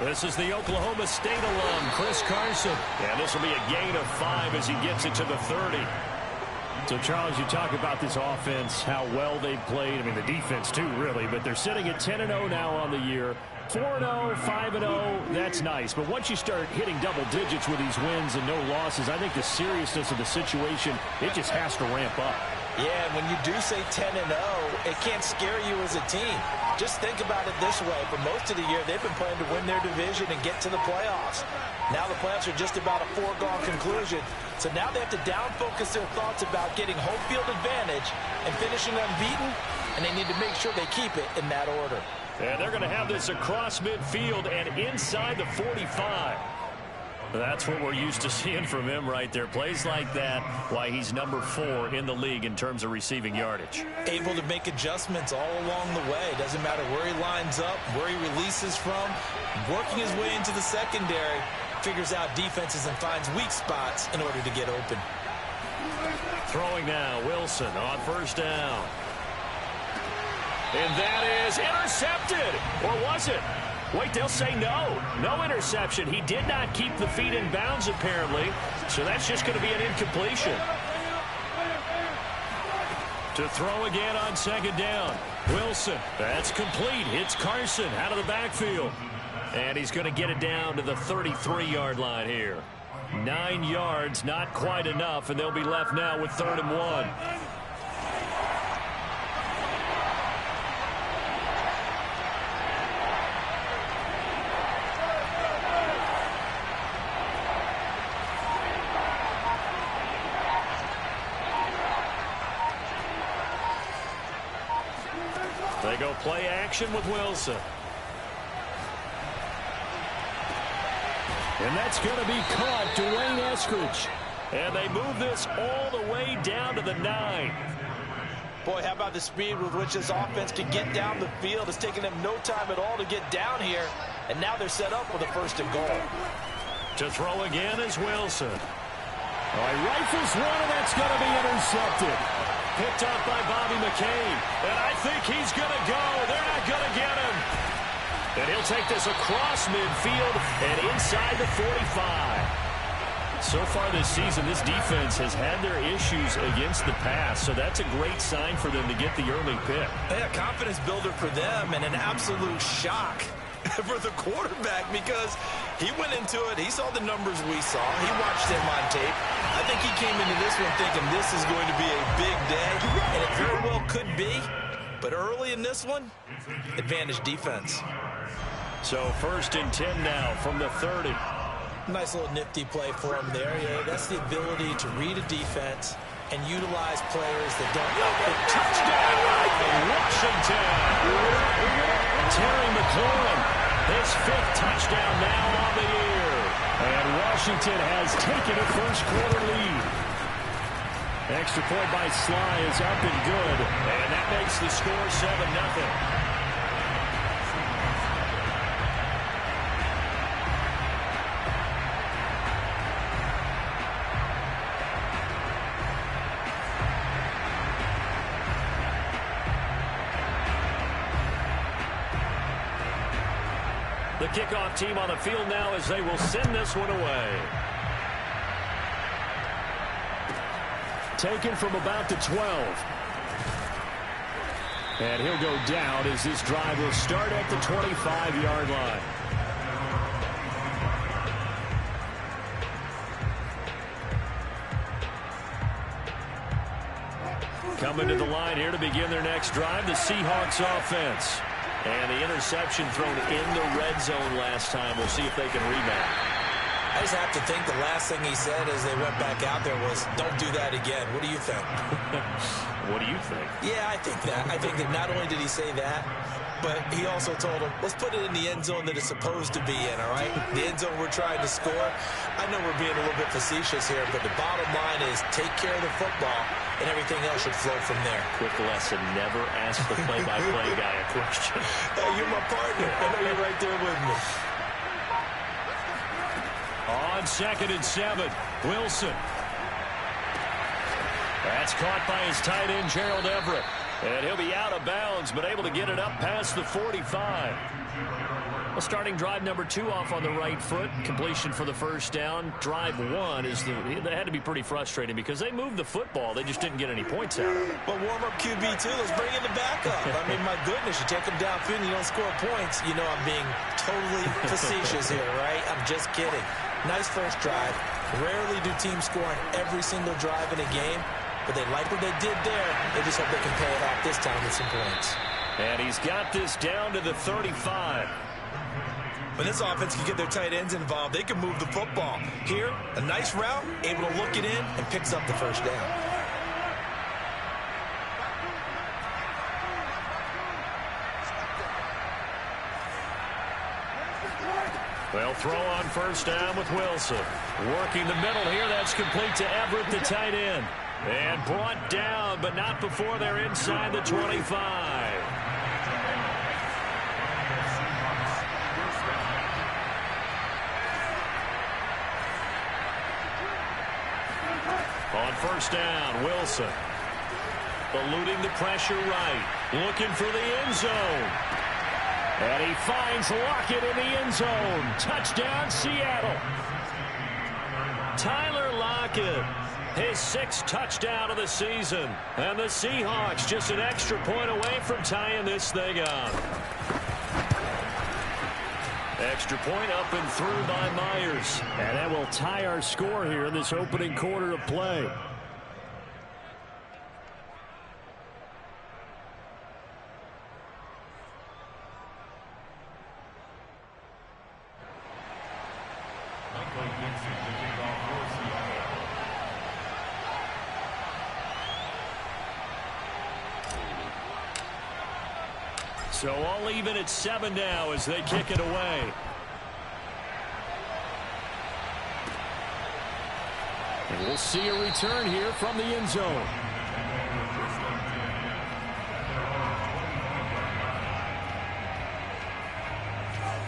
This is the Oklahoma State alum, Chris Carson. And this will be a gain of 5 as he gets it to the 30. So, Charles, you talk about this offense, how well they've played. I mean, the defense, too, really. But they're sitting at 10-0 now on the year. 4-0, 5-0, that's nice. But once you start hitting double digits with these wins and no losses, I think the seriousness of the situation, it just has to ramp up. Yeah, and when you do say 10-0, it can't scare you as a team. Just think about it this way. For most of the year, they've been playing to win their division and get to the playoffs. Now the playoffs are just about a foregone conclusion. So now they have to down-focus their thoughts about getting home field advantage and finishing unbeaten, and they need to make sure they keep it in that order. And they're going to have this across midfield and inside the 45. That's what we're used to seeing from him right there. Plays like that, why he's number 4 in the league in terms of receiving yardage. Able to make adjustments all along the way. Doesn't matter where he lines up, where he releases from. Working his way into the secondary, figures out defenses and finds weak spots in order to get open. Throwing now, Wilson on first down. And that is intercepted. Or was it? Wait, they'll say no. No interception. He did not keep the feet in bounds, apparently. So that's just going to be an incompletion. To throw again on second down. Wilson. That's complete. Hits Carson out of the backfield. And he's going to get it down to the 33-yard line here. 9 yards, not quite enough, and they'll be left now with 3rd and 1. They go play action with Wilson. And that's going to be caught, Dwayne Eskridge. And they move this all the way down to the 9. Boy, how about the speed with which this offense can get down the field? It's taken them no time at all to get down here. And now they're set up with a 1st and goal. To throw again is Wilson. Oh, he rifles one, and that's going to be intercepted. Picked up by Bobby McCain. And I think he's going to go. They're not going to get him. And he'll take this across midfield and inside the 45. So far this season, this defense has had their issues against the pass, so that's a great sign for them to get the early pick. Yeah, confidence builder for them and an absolute shock for the quarterback because he went into it. He saw the numbers we saw. He watched them on tape. I think he came into this one thinking this is going to be a big day, and it very well could be. But early in this one, advantage defense. So 1st and 10 now from the 30. Nice little nifty play for him there. Yeah, that's the ability to read a defense and utilize players that don't. Touchdown, Washington. Terry McLaurin, his 5th touchdown now on the year. And Washington has taken a first-quarter lead. Extra point by Sly is up and good. And that makes the score 7-0. The kickoff team on the field now as they will send this one away. Taken from about the 12. And he'll go down as this drive will start at the 25-yard line. Coming to the line here to begin their next drive, the Seahawks offense. And the interception thrown in the red zone last time. We'll see if they can rebound. I just have to think the last thing he said as they went back out there was, don't do that again. What do you think? What do you think? Yeah, I think that. I think that not only did he say that, but he also told him, let's put it in the end zone that it's supposed to be in, all right? The end zone we're trying to score. I know we're being a little bit facetious here, but the bottom line is take care of the football, and everything else should flow from there. Quick lesson, never ask the play-by-play guy a question. Hey, you're my partner. I know you're right there with me. On 2nd and 7, Wilson. That's caught by his tight end, Gerald Everett. And he'll be out of bounds, but able to get it up past the 45. Well, starting drive number 2 off on the right foot. Completion for the first down. Drive 1 that had to be pretty frustrating because they moved the football. They just didn't get any points out of it. But warm-up QB, too. Let's bring in the backup. I mean, my goodness, you take them downfield and you don't score points. You know I'm being totally facetious here, right? I'm just kidding. Nice first drive. Rarely do teams score on every single drive in a game, but they like what they did there. They just hope they can pay it off this time with some points. And he's got this down to the 35. When this offense can get their tight ends involved, they can move the football. Here, a nice route, able to look it in, and picks up the first down. Well, throw on first down with Wilson. Working the middle here. That's complete to Everett, the tight end. And brought down, but not before they're inside the 25. On first down, Wilson. Eluding the pressure right. Looking for the end zone. And he finds Lockett in the end zone. Touchdown, Seattle. Tyler Lockett, his 6th touchdown of the season. And the Seahawks just an extra point away from tying this thing up. Extra point up and through by Myers. And that will tie our score here in this opening quarter of play. So all even at 7 now as they kick it away. And we'll see a return here from the end zone.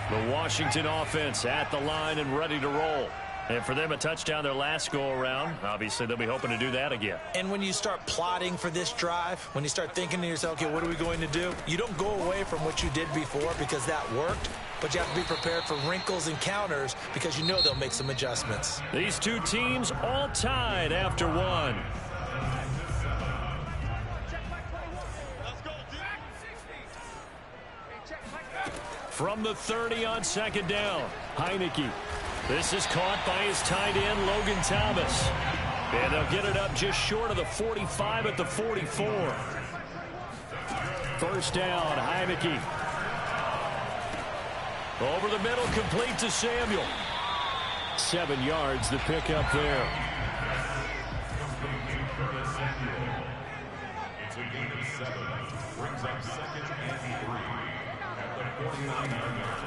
The Washington offense at the line and ready to roll. And for them, a touchdown their last go-around. Obviously, they'll be hoping to do that again. And when you start plotting for this drive, when you start thinking to yourself, okay, what are we going to do? You don't go away from what you did before because that worked, but you have to be prepared for wrinkles and counters because you know they'll make some adjustments. These two teams all tied after one. From the 30 on second down, Heineke. This is caught by his tight end, Logan Thomas. And they'll get it up just short of the 45 at the 44. First down, Heineke. Over the middle, complete to Samuel. 7 yards, the pickup there. It's a gain of 7. Brings up 2nd and 3.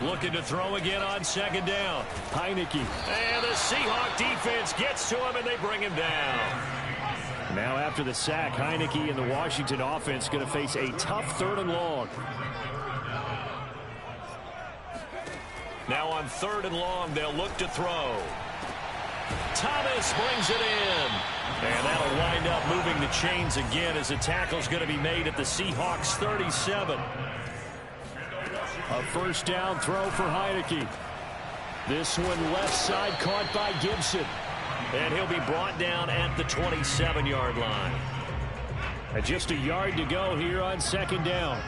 Looking to throw again on second down. Heineke. And the Seahawk defense gets to him, and they bring him down. Now after the sack, Heineke and the Washington offense going to face a tough 3rd and long. Now on 3rd and long, they'll look to throw. Thomas brings it in. And that'll wind up moving the chains again as the tackle's going to be made at the Seahawks 37. A first down throw for Heineke. This one left side caught by Gibson. And he'll be brought down at the 27-yard line. And just a yard to go here on second down.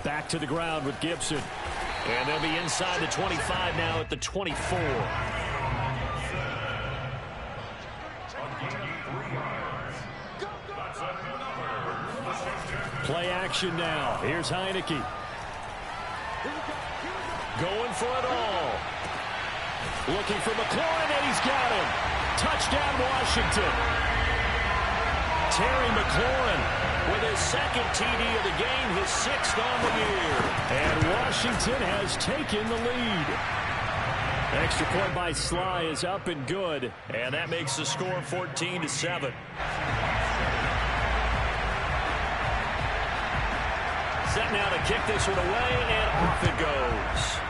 Back to the ground with Gibson. And they'll be inside the 25 now at the 24. Play action now. Here's Heineke. Going for it all. Looking for McLaurin, and he's got him. Touchdown, Washington. Terry McLaurin with his 2nd TD of the game, his 6th on the year. And Washington has taken the lead. Extra point by Sly is up and good, and that makes the score 14-7. Set now to kick this one away, and off it goes.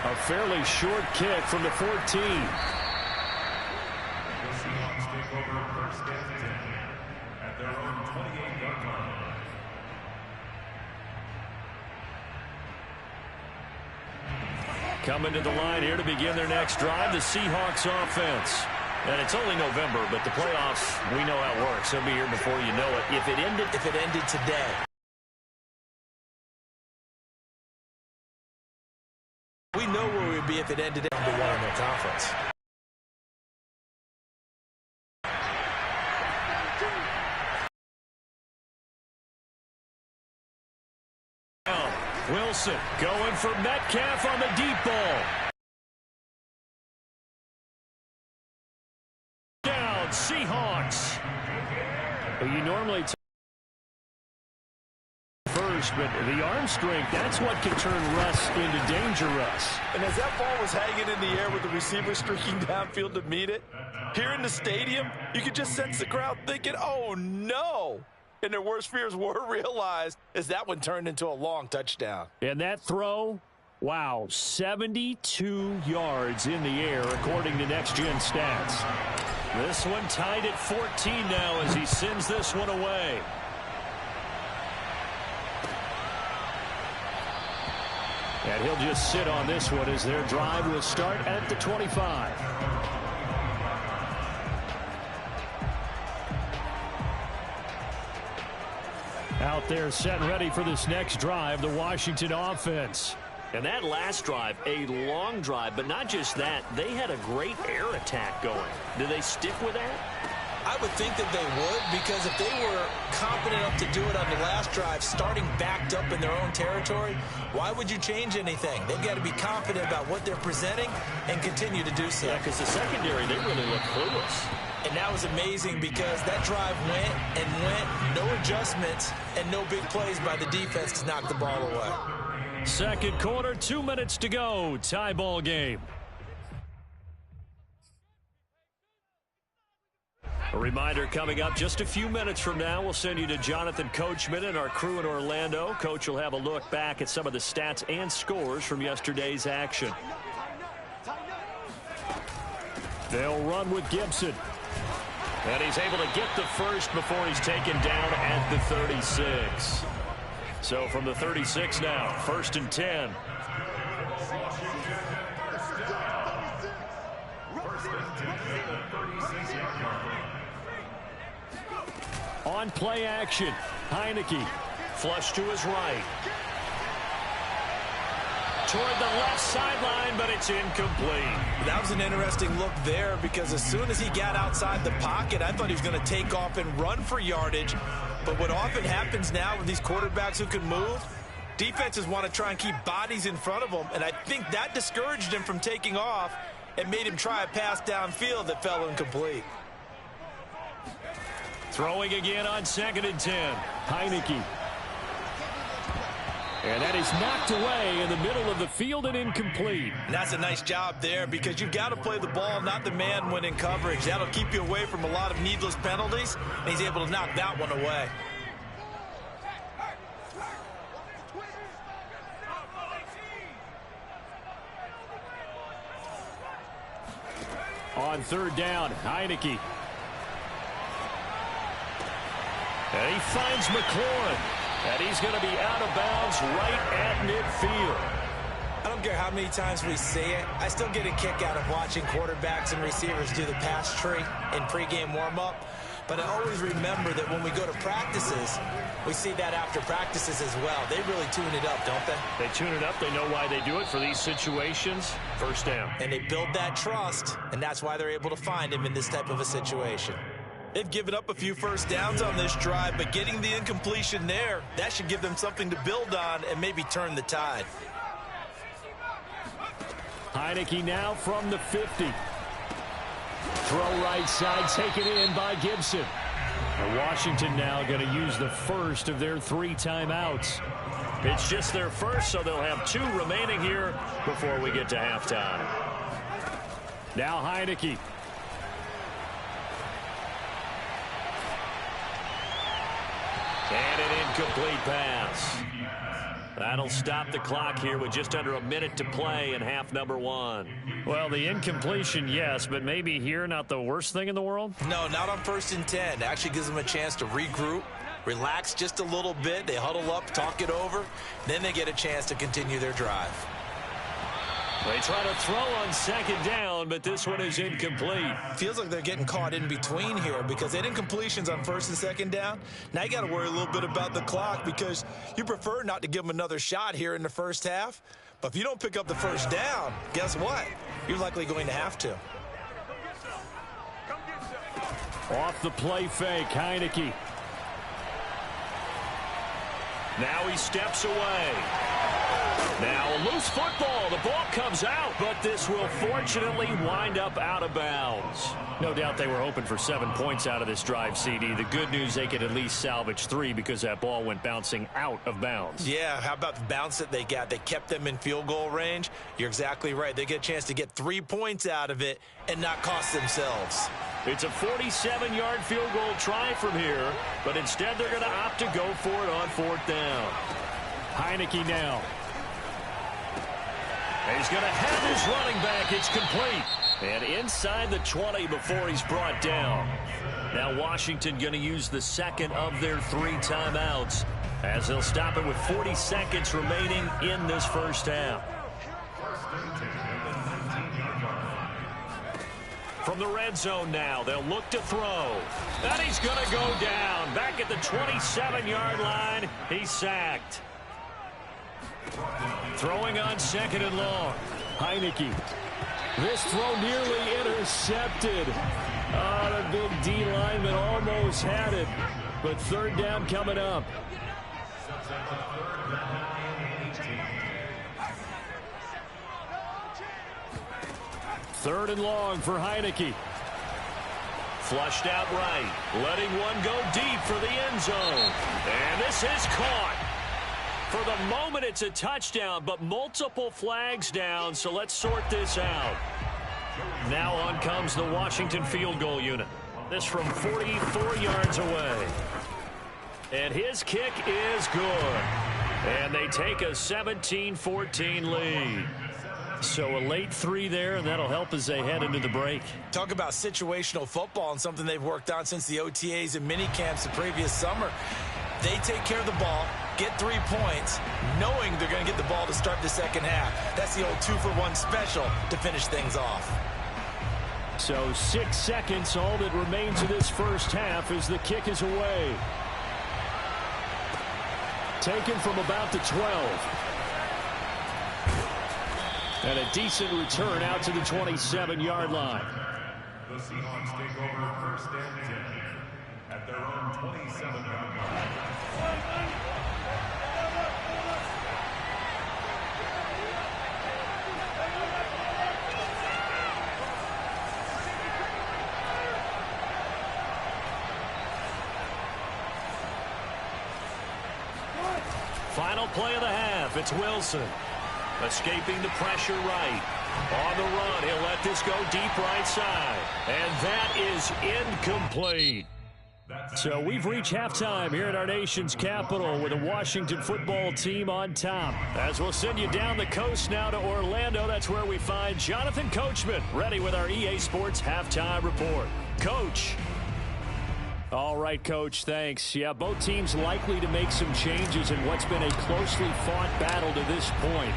A fairly short kick from the 14. over first and 10 at their own 28-yard line. Coming to the line here to begin their next drive, the Seahawks offense. And it's only November, but the playoffs, we know how it works. They'll be here before you know it. If it ended today. We know where we'd be if it ended number one in their conference. Wilson going for Metcalf on the deep ball. Down, Seahawks. Well, you normally first, but the arm strength, that's what can turn Russ into danger Russ. And as that ball was hanging in the air with the receiver streaking downfield to meet it, here in the stadium, you could just sense the crowd thinking, oh, no. And their worst fears were realized as that one turned into a long touchdown. And that throw, wow, 72 yards in the air according to Next Gen Stats. This one tied at 14 now as he sends this one away. And he'll just sit on this one as their drive will start at the 25. Out there set and ready for this next drive, the Washington offense. And that last drive, a long drive, but not just that, they had a great air attack going. Do they stick with that? I would think that they would, because if they were confident enough to do it on the last drive, starting backed up in their own territory, why would you change anything? They've got to be confident about what they're presenting and continue to do so. Yeah, because the secondary, they really look clueless. And that was amazing because that drive went and went, no adjustments, and no big plays by the defense to knock the ball away. Second quarter, 2 minutes to go. Tie ball game. A reminder coming up just a few minutes from now, we'll send you to Jonathan Coachman and our crew in Orlando. Coach will have a look back at some of the stats and scores from yesterday's action. They'll run with Gibson. And he's able to get the first before he's taken down at the 36. So from the 36 now, 1st and 10. On play action, Heineke. Flush to his right. Toward the left sideline, but it's incomplete. That was an interesting look there because as soon as he got outside the pocket, I thought he was going to take off and run for yardage. But what often happens now with these quarterbacks who can move, defenses want to try and keep bodies in front of them, and I think that discouraged him from taking off and made him try a pass downfield that fell incomplete. Throwing again on 2nd and 10. Heineke. And that is knocked away in the middle of the field and incomplete. And that's a nice job there because you've got to play the ball, not the man when in coverage. That'll keep you away from a lot of needless penalties, and he's able to knock that one away. On 3rd down, Heineke. And he finds McLaurin. And he's going to be out of bounds right at midfield. I don't care how many times we see it. I still get a kick out of watching quarterbacks and receivers do the pass tree in pregame warm-up. But I always remember that when we go to practices, we see that after practices as well. They really tune it up, don't they? They tune it up. They know why they do it for these situations. 1st down. And they build that trust, and that's why they're able to find him in this type of a situation. They've given up a few first downs on this drive, but getting the incompletion there, that should give them something to build on and maybe turn the tide. Heineke now from the 50. Throw right side, taken in by Gibson. And Washington now going to use the first of their 3 timeouts. It's just their first, so they'll have 2 remaining here before we get to halftime. Now Heineke. And an incomplete pass. That'll stop the clock here with just under a minute to play in half number one. Well, the incompletion, yes, but maybe here not the worst thing in the world? No, not on 1st and 10. Actually gives them a chance to regroup, relax just a little bit. They huddle up, talk it over. Then they get a chance to continue their drive. They try to throw on 2nd down, but this one is incomplete. Feels like they're getting caught in between here because they had incompletions on 1st and 2nd down. Now you got to worry a little bit about the clock because you prefer not to give them another shot here in the first half. But if you don't pick up the 1st down, guess what? You're likely going to have to. Off the play fake, Heineke. Now he steps away. Now a loose football. The ball comes out, but this will fortunately wind up out of bounds. No doubt they were hoping for 7 points out of this drive, CD. The good news, they could at least salvage 3 because that ball went bouncing out of bounds. Yeah, how about the bounce that they got? They kept them in field goal range. You're exactly right. They get a chance to get 3 points out of it and not cost themselves. It's a 47-yard field goal try from here, but instead they're going to opt to go for it on 4th down. Heineke now. He's going to have his running back. It's complete. And inside the 20 before he's brought down. Now Washington going to use the second of their 3 timeouts as they'll stop it with 40 seconds remaining in this first half. From the red zone now, they'll look to throw. And he's going to go down. Back at the 27-yard line, he's sacked. Throwing on 2nd and long. Heineke. This throw nearly intercepted. The big D lineman almost had it. But 3rd down coming up. Third and long for Heineke. Flushed out right. Letting one go deep for the end zone. And this is caught. For the moment, it's a touchdown, but multiple flags down, so let's sort this out. Now on comes the Washington field goal unit. This from 44 yards away. And his kick is good. And they take a 17-14 lead. So a late 3 there, and that'll help as they head into the break. Talk about situational football and something they've worked on since the OTAs and mini camps the previous summer. They take care of the ball, get 3 points, knowing they're going to get the ball to start the second half. That's the old 2-for-1 special to finish things off. So 6 seconds, all that remains of this first half as the kick is away. Taken from about the 12. And a decent return out to the 27-yard line. The Seahawks take over 1st and 10 at their own 27-yard line. Final play of the half. It's Wilson. Escaping the pressure right. On the run, he'll let this go deep right side. And that is incomplete. So we've reached halftime here at our nation's capital with the Washington football team on top. As we'll send you down the coast now to Orlando, that's where we find Jonathan Coachman ready with our EA Sports halftime report. Coach. All right, Coach, thanks. Yeah, both teams likely to make some changes in what's been a closely fought battle to this point.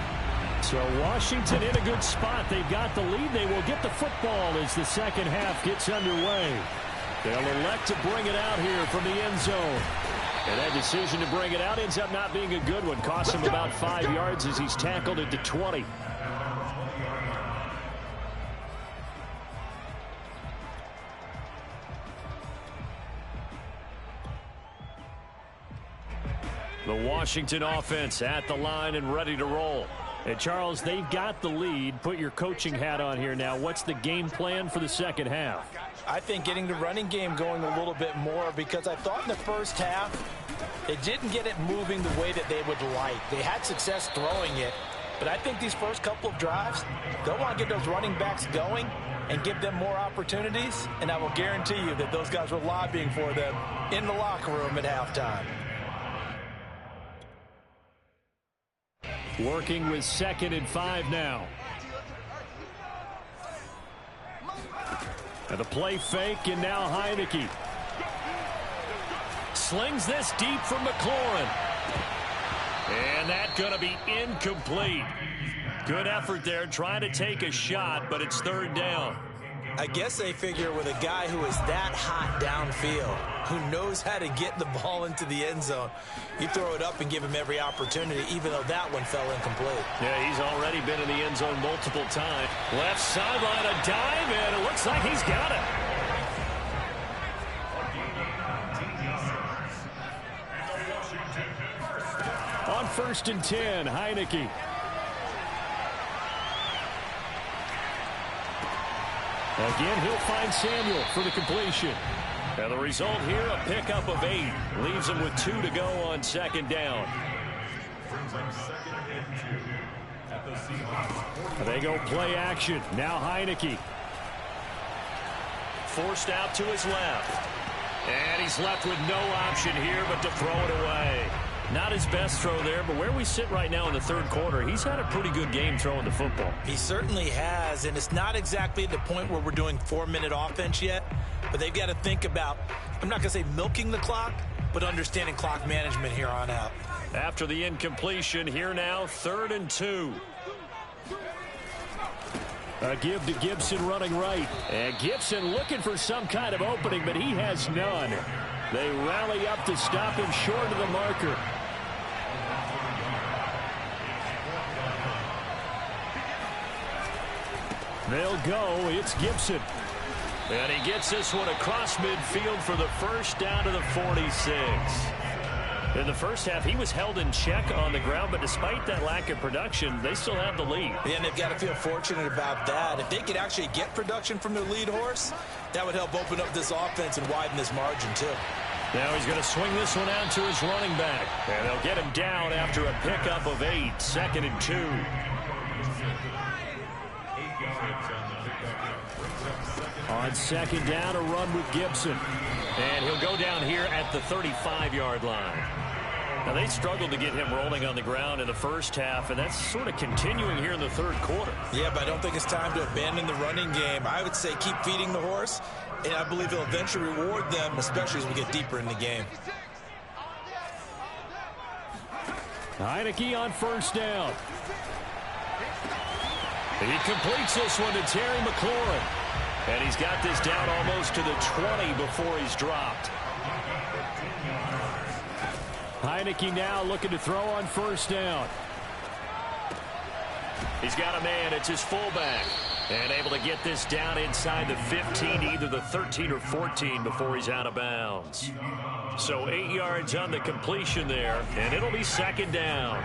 So Washington in a good spot. They've got the lead. They will get the football as the second half gets underway. They'll elect to bring it out here from the end zone. And that decision to bring it out ends up not being a good one. Costs him about 5 yards as he's tackled at the 20. The Washington offense at the line and ready to roll. And Charles, they've got the lead. Put your coaching hat on here now. What's the game plan for the second half? I think getting the running game going a little bit more because I thought in the first half they didn't get it moving the way that they would like. They had success throwing it, but I think these first couple of drives, they'll want to get those running backs going and give them more opportunities, and I will guarantee you that those guys were lobbying for them in the locker room at halftime. Working with 2nd and 5 now. And the play fake, and now Heineke slings this deep from McLaurin. And that's going to be incomplete. Good effort there trying to take a shot, but it's 3rd down. I guess they figure with a guy who is that hot downfield, who knows how to get the ball into the end zone, you throw it up and give him every opportunity, even though that one fell incomplete. Yeah, he's already been in the end zone multiple times. Left sideline, a dive, and it looks like he's got it. On 1st and 10, Heineke. Again, he'll find Samuel for the completion. And the result here, a pickup of 8. Leaves him with 2 to go on 2nd down. They go play action. Now Heineke. Forced out to his left. And he's left with no option here but to throw it away. Not his best throw there, but where we sit right now in the 3rd quarter, he's had a pretty good game throwing the football. He certainly has, and it's not exactly at the point where we're doing 4-minute offense yet, but they've got to think about, I'm not going to say milking the clock, but understanding clock management here on out. After the incompletion, here now, 3rd and 2. A give to Gibson running right. And Gibson looking for some kind of opening, but he has none. They rally up to stop him short of the marker. They'll go. It's Gibson. And he gets this one across midfield for the 1st down to the 46. In the first half, he was held in check on the ground, but despite that lack of production, they still have the lead. Yeah, and they've got to feel fortunate about that. If they could actually get production from their lead horse, that would help open up this offense and widen this margin, too. Now he's going to swing this one out to his running back. And they'll get him down after a pickup of 8. 2nd and 2. On 2nd down, a run with Gibson. And he'll go down here at the 35-yard line. Now, they struggled to get him rolling on the ground in the first half, and that's sort of continuing here in the 3rd quarter. Yeah, but I don't think it's time to abandon the running game. I would say keep feeding the horse, and I believe he'll eventually reward them, especially as we get deeper in the game. Heineke on 1st down. He completes this one to Terry McLaurin. And he's got this down almost to the 20 before he's dropped. Heineke now looking to throw on 1st down. He's got a man. It's his fullback. And able to get this down inside the 15, either the 13 or 14 before he's out of bounds. So 8 yards on the completion there, and it'll be 2nd down.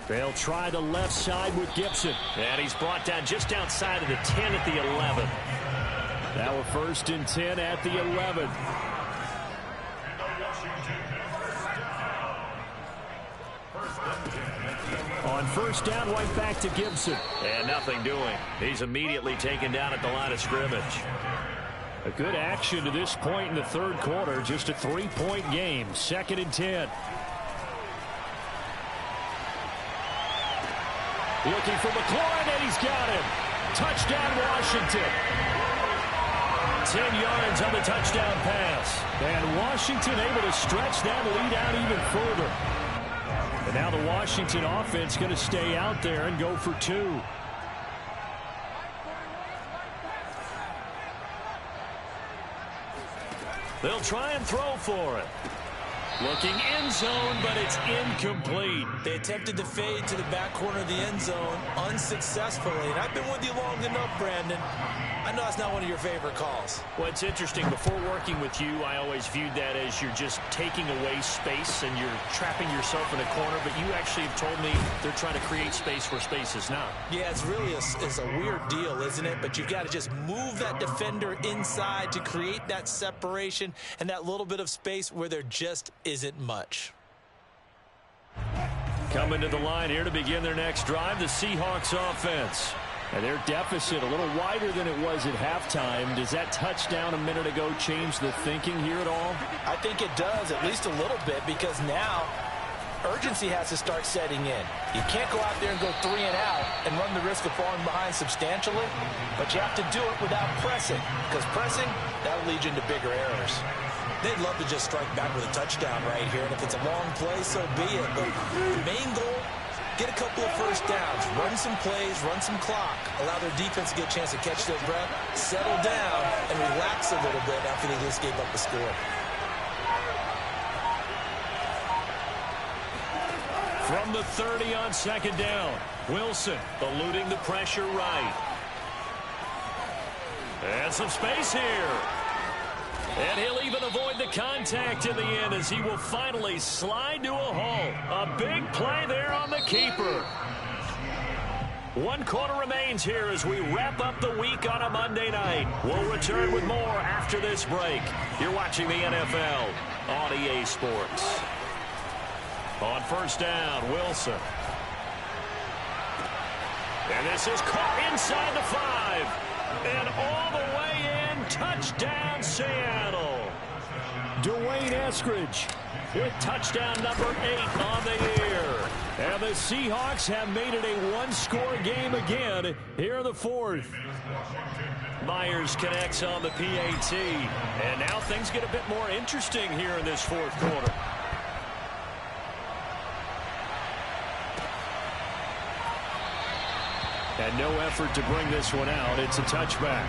They'll try the left side with Gibson. And he's brought down just outside of the 10 at the 11. Now a 1st and 10 at the 11. On 1st down, right back to Gibson. And nothing doing. He's immediately taken down at the line of scrimmage. A good action to this point in the 3rd quarter. Just a 3-point game. 2nd and 10. Looking for McLaurin, and he's got him. Touchdown, Washington. 10 yards on the touchdown pass. And Washington able to stretch that lead out even further. And now the Washington offense going to stay out there and go for 2. They'll try and throw for it. Looking end zone, but it's incomplete. They attempted to fade to the back corner of the end zone unsuccessfully. And I've been with you long enough, Brandon. I know it's not one of your favorite calls. Well, it's interesting. Before working with you, I always viewed that as you're just taking away space and you're trapping yourself in a corner. But you actually have told me they're trying to create space where space is not. Yeah, it's really a weird deal, isn't it? But you've got to just move that defender inside to create that separation and that little bit of space where there just isn't much. Coming to the line here to begin their next drive, the Seahawks offense. And their deficit a little wider than it was at halftime. Does that touchdown a minute ago change the thinking here at all? I think it does, at least a little bit, because now urgency has to start setting in. You can't go out there and go 3 and out and run the risk of falling behind substantially, but you have to do it without pressing, because pressing, that'll lead you into bigger errors. They'd love to just strike back with a touchdown right here, and if it's a long play, so be it. But the main goal, get a couple of first downs, run some plays, run some clock, allow their defense to get a chance to catch their breath, settle down, and relax a little bit after they just gave up the score. From the 30 on second down, Wilson eluding the pressure right. And some space here. And he'll even avoid the contact in the end as he will finally slide to a halt. A big play there on the keeper. 1 quarter remains here as we wrap up the week on a Monday night. We'll return with more after this break. You're watching the NFL on EA Sports. On first down, Wilson. And this is caught inside the 5. And all the way in, touchdown Seattle. Dwayne Eskridge with touchdown number 8 on the year. And the Seahawks have made it a 1-score game again here in the 4th. Myers connects on the PAT. And now things get a bit more interesting here in this 4th quarter. And no effort to bring this one out. It's a touchback.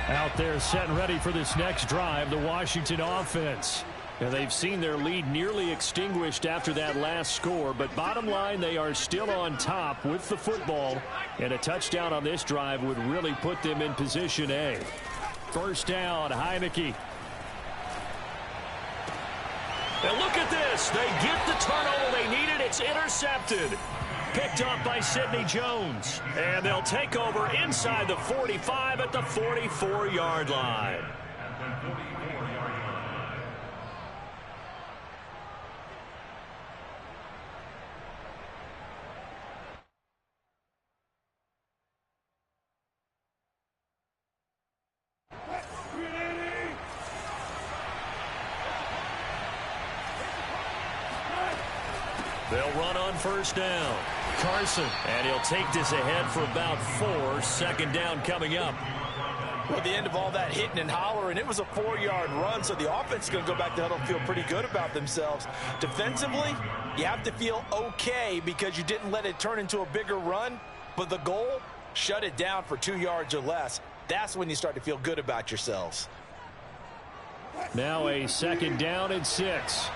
Out there set and ready for this next drive, the Washington offense. And they've seen their lead nearly extinguished after that last score. But bottom line, they are still on top with the football. And a touchdown on this drive would really put them in position A. First down, Heineke. And look at this. They get the turnover they needed. It's intercepted. Picked up by Sidney Jones. And they'll take over inside the 45 at the 44-yard line. They'll run on first down. Carson. And he'll take this ahead for about 4. Second down coming up. Well, at the end of all that hitting and hollering, it was a 4-yard run, so the offense is going to go back to huddle and feel pretty good about themselves. Defensively, you have to feel okay because you didn't let it turn into a bigger run, but the goal, shut it down for 2 yards or less. That's when you start to feel good about yourselves. Now a second down and 6.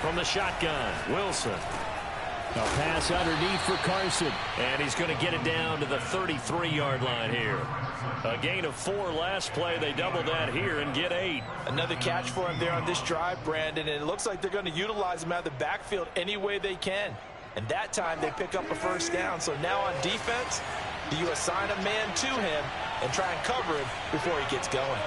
From the shotgun, Wilson. A pass underneath for Carson. And he's going to get it down to the 33-yard line here. A gain of 4 last play. They double that here and get 8. Another catch for him there on this drive, Brandon. And it looks like they're going to utilize him out of the backfield any way they can. And that time they pick up a first down. So now on defense, do you assign a man to him and try and cover him before he gets going?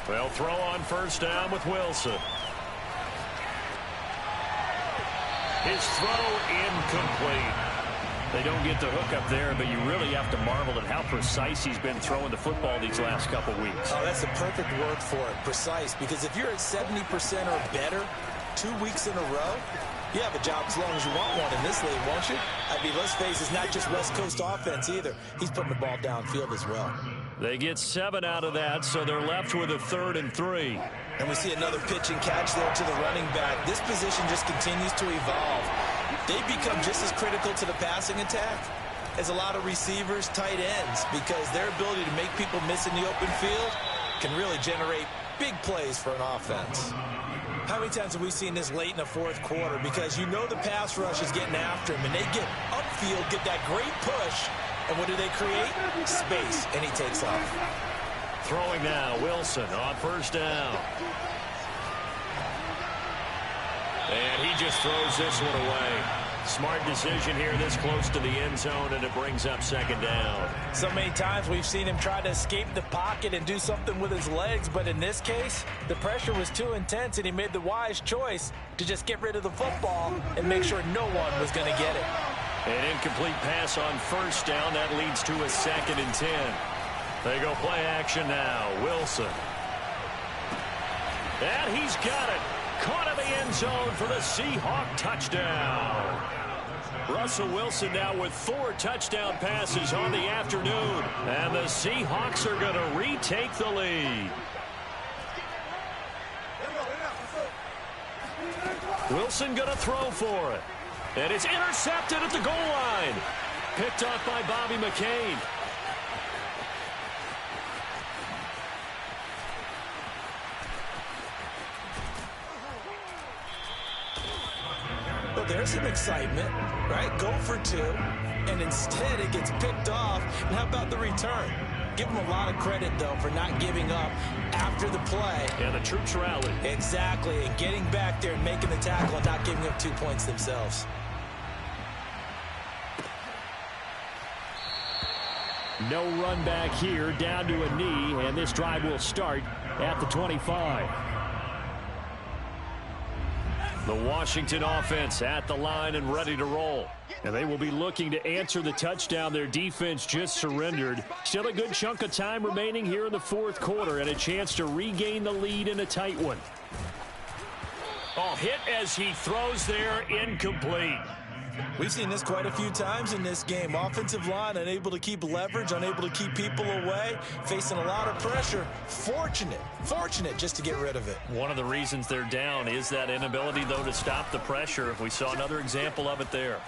They'll throw on first down with Wilson. His throw incomplete. They don't get the hook up there, but you really have to marvel at how precise he's been throwing the football these last couple weeks. Oh, that's the perfect word for it, precise, because if you're at 70% or better 2 weeks in a row, you have a job as long as you want one in this league, won't you? I mean, let's face it, it's not just West Coast offense either. He's putting the ball downfield as well. They get 7 out of that, so they're left with a 3rd and 3. And we see another pitch and catch there to the running back. This position just continues to evolve. They become just as critical to the passing attack as a lot of receivers, tight ends, because their ability to make people miss in the open field can really generate big plays for an offense. How many times have we seen this late in the 4th quarter? Because you know the pass rush is getting after him, and they get upfield, get that great push, And what do they create? Space, and he takes off. Throwing now, Wilson on first down. And he just throws this one away. Smart decision here this close to the end zone, and it brings up second down. So many times we've seen him try to escape the pocket and do something with his legs, but in this case, the pressure was too intense, and he made the wise choice to just get rid of the football and make sure no one was going to get it. An incomplete pass on first down. That leads to a 2nd and 10. They go play action now. Wilson. And he's got it. Caught in the end zone for the Seahawk touchdown. Russell Wilson now with 4 touchdown passes on the afternoon. And the Seahawks are going to retake the lead. Wilson going to throw for it. And it's intercepted at the goal line. Picked off by Bobby McCain. Well, there's some excitement, right? Go for 2, and instead it gets picked off. And how about the return? Give him a lot of credit, though, for not giving up after the play. And the troops rallied. Exactly, and getting back there and making the tackle and not giving up 2 points themselves. No run back here, down to a knee, and this drive will start at the 25. The Washington offense at the line and ready to roll. And they will be looking to answer the touchdown their defense just surrendered. Still a good chunk of time remaining here in the 4th quarter and a chance to regain the lead in a tight one. Oh, hit as he throws there, incomplete. We've seen this quite a few times in this game. Offensive line unable to keep leverage, unable to keep people away, facing a lot of pressure. Fortunate just to get rid of it. One of the reasons they're down is that inability, though, to stop the pressure. We saw another example of it there.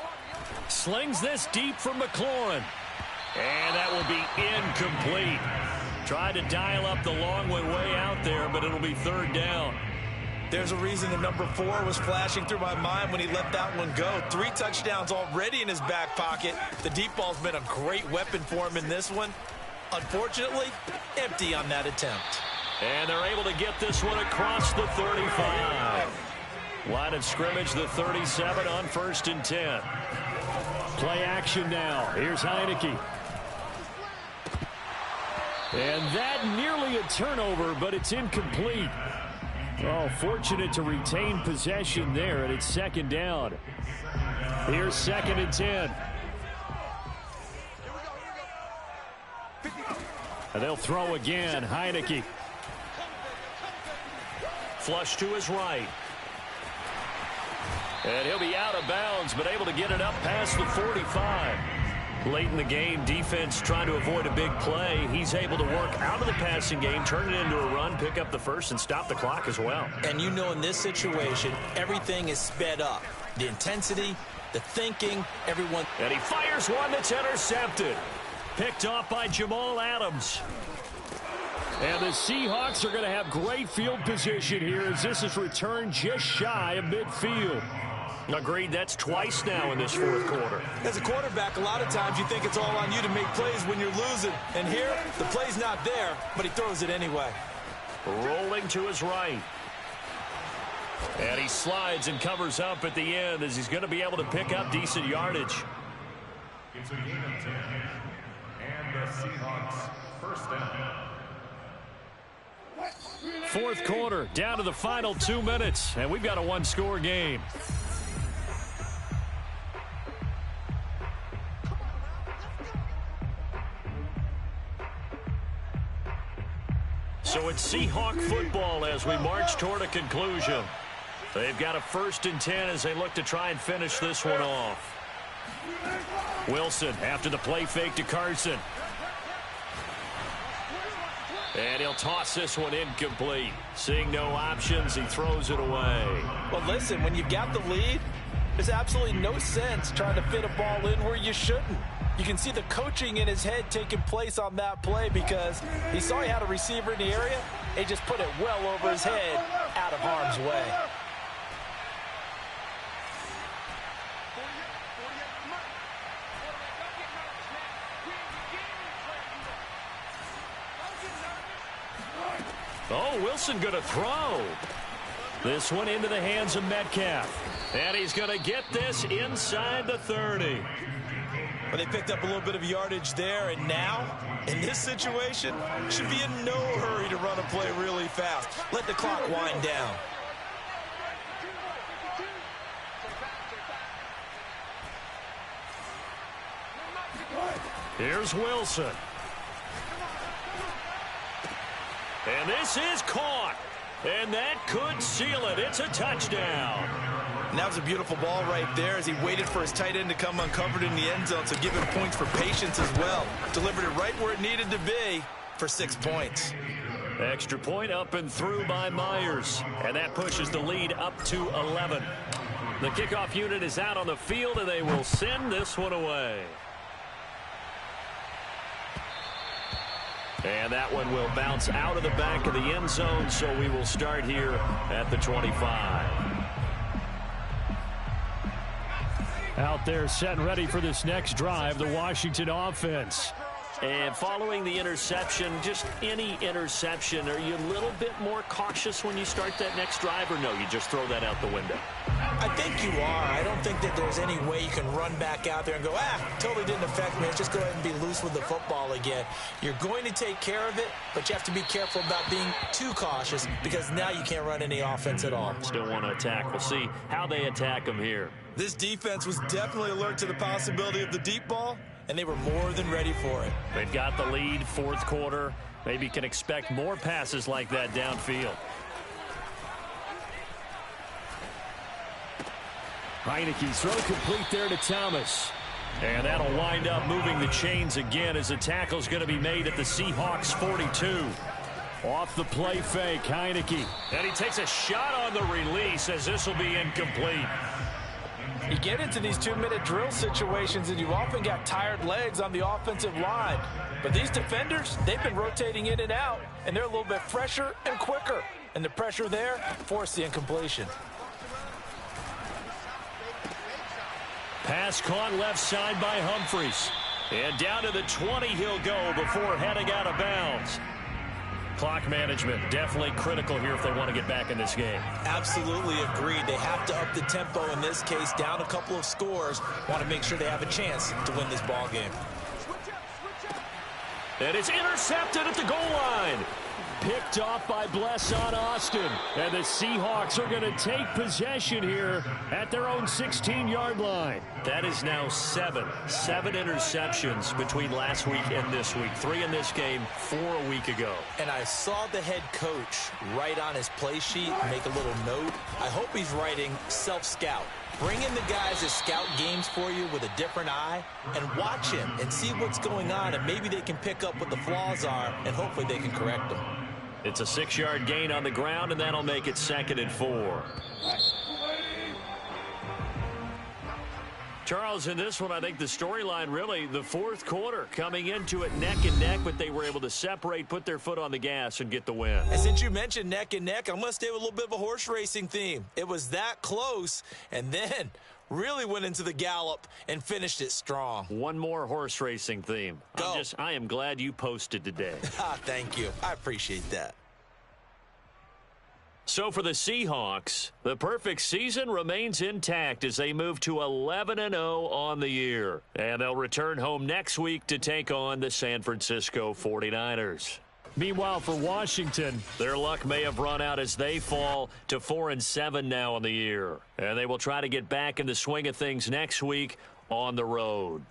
Slings this deep for McLaurin. And that will be incomplete. Tried to dial up the long way out there, but it'll be 3rd down. There's a reason the number 4 was flashing through my mind when he let that one go. 3 touchdowns already in his back pocket. The deep ball's been a great weapon for him in this one. Unfortunately, empty on that attempt. And they're able to get this one across the 35. Line of scrimmage, the 37 on 1st and 10. Play action now. Here's Heineke. And that nearly a turnover, but it's incomplete. Oh, fortunate to retain possession there, and it's 2nd down. Here's 2nd and 10. And they'll throw again. Heineke. Flush to his right. And he'll be out of bounds, but able to get it up past the 45. Late in the game, defense trying to avoid a big play. He's able to work out of the passing game, turn it into a run, pick up the first, and stop the clock as well. And you know in this situation, everything is sped up. The intensity, the thinking, everyone. And he fires one that's intercepted. Picked off by Jamal Adams. And the Seahawks are going to have great field position here as this is returned just shy of midfield. Agreed, that's twice now in this 4th quarter. As a quarterback, a lot of times you think it's all on you to make plays when you're losing. And here, the play's not there, but he throws it anyway. Rolling to his right. And he slides and covers up at the end as he's going to be able to pick up decent yardage. It's a gain of 10. And the Seahawks first down. 4th quarter, down to the final 2 minutes, and we've got a 1-score game. So it's Seahawk football as we march toward a conclusion. They've got a 1st and 10 as they look to try and finish this one off. Wilson after the play fake to Carson. And he'll toss this one incomplete. Seeing no options, he throws it away. Well, listen, when you've got the lead, there's absolutely no sense trying to fit a ball in where you shouldn't. You can see the coaching in his head taking place on that play because he saw he had a receiver in the area. He just put it well over his head out of harm's way. Oh, Wilson going to throw. This one into the hands of Metcalf. And he's going to get this inside the 30. Well, they picked up a little bit of yardage there, and now, in this situation, should be in no hurry to run a play really fast. Let the clock wind down. Here's Wilson. And this is caught. And that could seal it. It's a touchdown. And that was a beautiful ball right there as he waited for his tight end to come uncovered in the end zone, so give him points for patience as well. Delivered it right where it needed to be for 6 points. Extra point up and through by Myers. And that pushes the lead up to 11. The kickoff unit is out on the field, and they will send this one away. And that one will bounce out of the back of the end zone, so we will start here at the 25. Out there set and ready for this next drive, the Washington offense. And following the interception, just any interception, are you a little bit more cautious when you start that next drive, or no, you just throw that out the window? I think you are. I don't think that there's any way you can run back out there and go, totally didn't affect me. Let's just go ahead and be loose with the football again. You're going to take care of it, but you have to be careful about being too cautious because now you can't run any offense at all. Still want to attack. We'll see how they attack them here. This defense was definitely alert to the possibility of the deep ball, and they were more than ready for it. They've got the lead, fourth quarter. Maybe can expect more passes like that downfield. Heineke's throw complete there to Thomas. And that'll wind up moving the chains again as the tackle's going to be made at the Seahawks 42. Off the play fake, Heineke. And he takes a shot on the release as this will be incomplete. You get into these 2-minute drill situations and you've often got tired legs on the offensive line. But these defenders, they've been rotating in and out, and they're a little bit fresher and quicker. And the pressure there forced the incompletion. Pass caught left side by Humphries. And down to the 20 he'll go before heading out of bounds. Clock management definitely critical here if they want to get back in this game. Absolutely agreed. They have to up the tempo in this case, down a couple of scores. Want to make sure they have a chance to win this ball game. And it's intercepted at the goal line. Picked off by Blesson Austin. And the Seahawks are going to take possession here at their own 16-yard line. That is now seven interceptions between last week and this week. 3 in this game, 4 a week ago. And I saw the head coach write on his play sheet, make a little note. I hope he's writing self-scout. Bring in the guys that scout games for you with a different eye and watch him and see what's going on, and maybe they can pick up what the flaws are, and hopefully they can correct them. It's a 6-yard gain on the ground, and that'll make it 2nd and 4. Charles, in this one, I think the storyline really, the fourth quarter, coming into it neck and neck, but they were able to separate, put their foot on the gas, and get the win. And since you mentioned neck and neck, I'm going to stay with a little bit of a horse racing theme. It was that close, and then really went into the gallop and finished it strong. One more horse racing theme. Go. I am glad you posted today. Thank you. I appreciate that. So for the Seahawks, the perfect season remains intact as they move to 11-0 on the year. And they'll return home next week to take on the San Francisco 49ers. Meanwhile, for Washington, their luck may have run out as they fall to 4-7 now on the year. And they will try to get back in the swing of things next week on the road.